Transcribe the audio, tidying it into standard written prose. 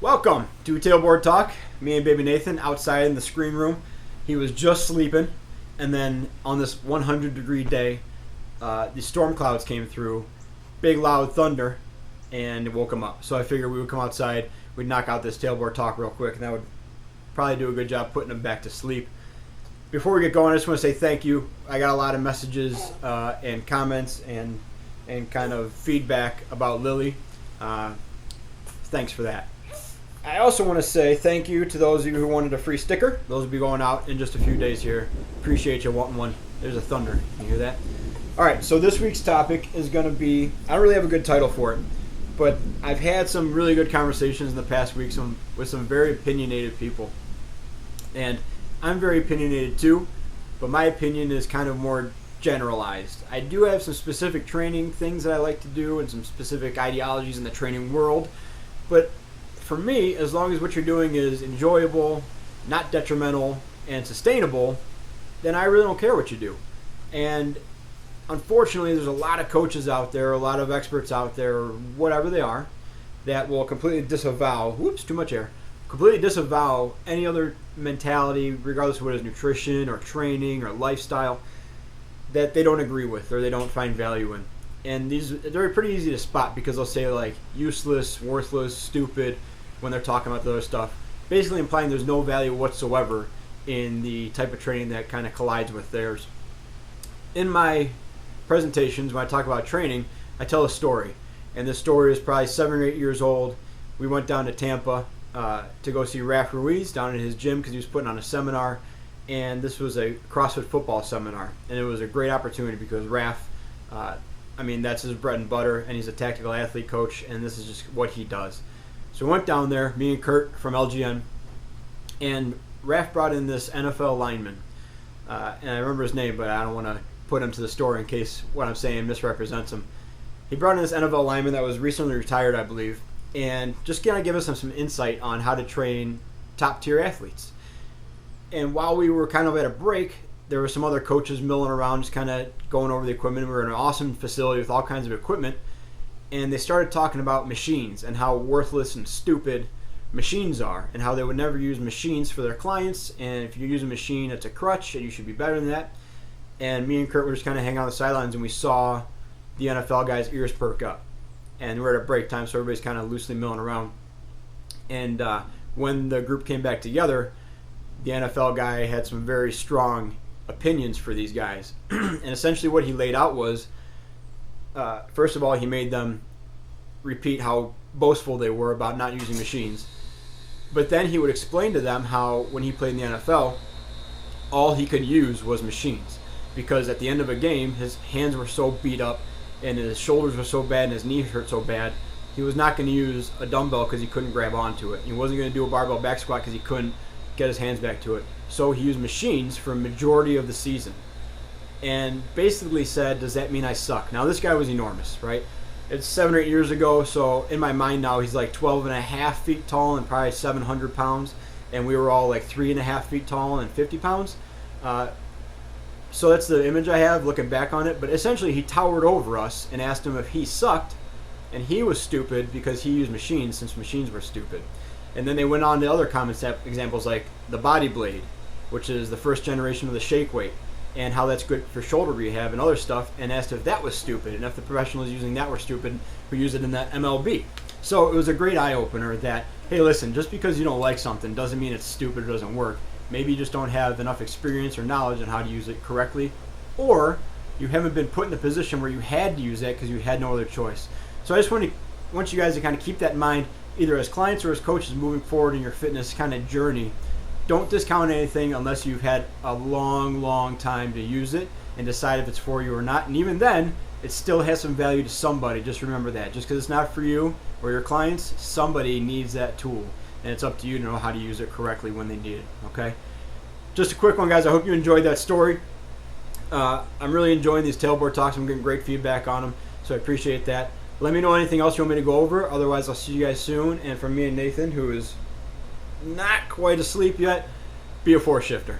Welcome to Tailboard Talk. Me and baby Nathan outside in the screen room. He was just sleeping, and then on this 100-degree day, the storm clouds came through, big loud thunder, and it woke him up. So I figured we would come outside, we'd knock out this Tailboard Talk real quick, and that would probably do a good job putting him back to sleep. Before we get going, I just want to say thank you. I got a lot of messages and comments and kind of feedback about Lily. Thanks for that. I also want to say thank you to those of you who wanted a free sticker. Those will be going out in just a few days here. Appreciate you wanting one. There's a thunder. You hear that? All right, so this week's topic is going to be, I don't really have a good title for it, but I've had some really good conversations in the past week with some very opinionated people. And I'm very opinionated too, but my opinion is kind of more generalized. I do have some specific training things that I like to do and some specific ideologies in the training world, but for me, as long as what you're doing is enjoyable, not detrimental, and sustainable, then I really don't care what you do. And unfortunately, there's a lot of coaches out there, a lot of experts out there, whatever they are, that will completely disavow, completely disavow any other mentality, regardless of what is nutrition or training or lifestyle, that they don't agree with or they don't find value in. And they're pretty easy to spot because they'll say like useless, worthless, stupid when they're talking about the other stuff, basically implying there's no value whatsoever in the type of training that kind of collides with theirs. In my presentations, when I talk about training, I tell a story. And this story is probably 7 or 8 years old. We went down to Tampa to go see Raf Ruiz down in his gym because he was putting on a seminar. And this was a CrossFit football seminar. And it was a great opportunity because Raf, that's his bread and butter, and he's a tactical athlete coach, and this is just what he does. So we went down there, me and Kurt from LGN, and Raf brought in this NFL lineman. And I remember his name, but I don't want to put him to the story in case what I'm saying misrepresents him. He brought in this NFL lineman that was recently retired, I believe, and just kind of give us some insight on how to train top-tier athletes. And while we were kind of at a break, there were some other coaches milling around, just kind of going over the equipment. We were in an awesome facility with all kinds of equipment, and they started talking about machines and how worthless and stupid machines are and how they would never use machines for their clients, and if you use a machine, it's a crutch, and you should be better than that. And me and Kurt were just kind of hanging on the sidelines, and we saw the NFL guys' ears perk up. And we're at a break time, so everybody's kind of loosely milling around. And when the group came back together, the NFL guy had some very strong opinions for these guys. And essentially what he laid out was, first of all, he made them repeat how boastful they were about not using machines. But then he would explain to them how when he played in the NFL, all he could use was machines. Because at the end of a game, his hands were so beat up and his shoulders were so bad and his knees hurt so bad, he was not going to use a dumbbell because he couldn't grab onto it. He wasn't going to do a barbell back squat because he couldn't get his hands back to it. So he used machines for a majority of the season. And basically said, does that mean I suck? Now this guy was enormous, right? It's 7 or 8 years ago, so in my mind now he's like 12 and a half feet tall and probably 700 pounds. And we were all like 3.5 feet tall and 50 pounds. So that's the image I have looking back on it. But essentially he towered over us and asked him if he sucked. And he was stupid because he used machines since machines were stupid. And then they went on to other common examples like the body blade, which is the first generation of the shake weight, and how that's good for shoulder rehab and other stuff, and asked if that was stupid, and if the professionals using that were stupid who use it in the MLB. So it was a great eye-opener that, hey, listen, just because you don't like something doesn't mean it's stupid or doesn't work. Maybe you just don't have enough experience or knowledge on how to use it correctly, or you haven't been put in a position where you had to use that because you had no other choice. So I just want you guys to kind of keep that in mind, either as clients or as coaches moving forward in your fitness kind of journey. Don't discount anything unless you've had a long, long time to use it and decide if it's for you or not. And even then, it still has some value to somebody. Just remember that. Just because it's not for you or your clients, somebody needs that tool. And it's up to you to know how to use it correctly when they need it. Okay? Just a quick one, guys. I hope you enjoyed that story. I'm really enjoying these Tailboard Talks. I'm getting great feedback on them, so I appreciate that. Let me know anything else you want me to go over. Otherwise, I'll see you guys soon. And from me and Nathan, who is not quite asleep yet, be a 4-shifter.